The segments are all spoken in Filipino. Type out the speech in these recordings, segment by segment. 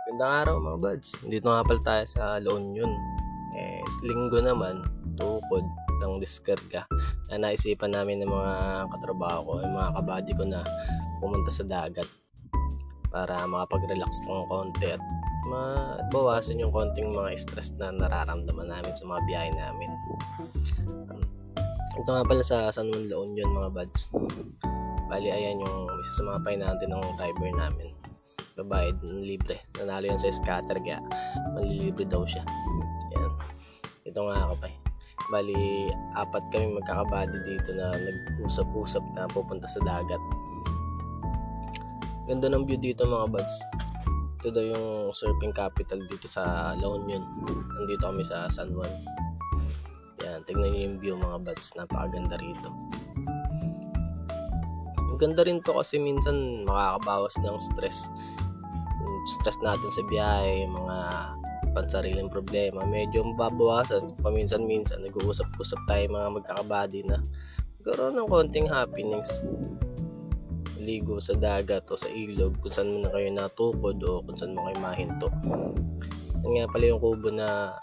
Magandang araw mga buds. Dito nga pala tayo sa La Union. Linggo naman, tukod ng diskarga na naisipan namin ng mga katrabaho ko, yung mga kabady ko na pumunta sa dagat para makapag-relax lang konti at mabawasan yung konting mga stress na nararamdaman namin sa mga biyahe namin. Ito nga pala sa San Juan, La Union mga buds. Bali ayan yung isa sa mga pahinante ng driver namin. Babayad ng libre. Nanalo yan sa scatter kaya manlilibre daw siya. Yan. Ito nga ako pa. Bali, 4 kami magkakabady dito na nag-usap-usap na pupunta sa dagat. Ganda ng view dito mga buds. Ito daw yung surfing capital dito sa La Union. Nandito kami sa San Juan. Yan, tignan niyo yung view mga buds. Napakaganda rito. Ganda rin to kasi minsan makakabawas ng stress natin sa biyahe, mga pansariling problema, medyo mababawasan paminsan-minsan. Nag-uusap-usap tayo mga magkakabady na magkaroon ng konting happiness, ligo sa dagat o sa ilog kung saan mo na kayo natukod o kung saan mo kayo mahinto. Yan nga pala yung kubo na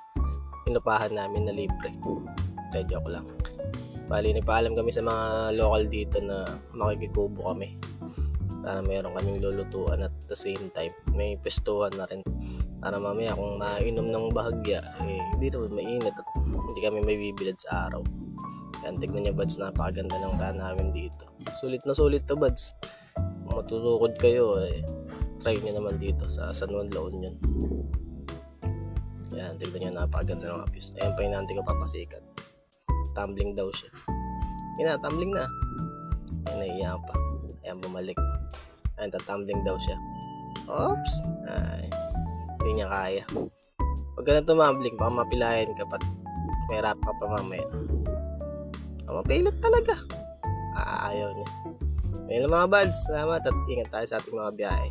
pinupahan namin na libre. Joke lang. Bali, nagpaalam kami sa mga local dito na makikikubo kami para meron kaming lulutuan at the same time may pestuhan na rin para mamaya kung mainom ng bahagya hindi naman mainit at hindi kami may bibilad sa araw. Yan, tignan niya buds, napakaganda ng daan namin dito. Sulit na sulit to buds. Kung matutukod kayo try nyo naman dito sa San Juan, La Union. Yan, tignan niya, napakaganda ng views. Ayan pa yung nanti ko papasikat. Tumbling daw siya. Yan na, tumbling na. Ayan, naiiyak pa. Ayan, bumalik. Ayan, tatumbling daw siya. Oops! Ay, hindi niya kaya. Huwag ka na tumambling, baka mapilayan ka pat mahirap ka pa mamaya. Mapilot talaga. Ayaw niya. Ayun lang mga buds. Salamat at ingat tayo sa ating mga biyahe.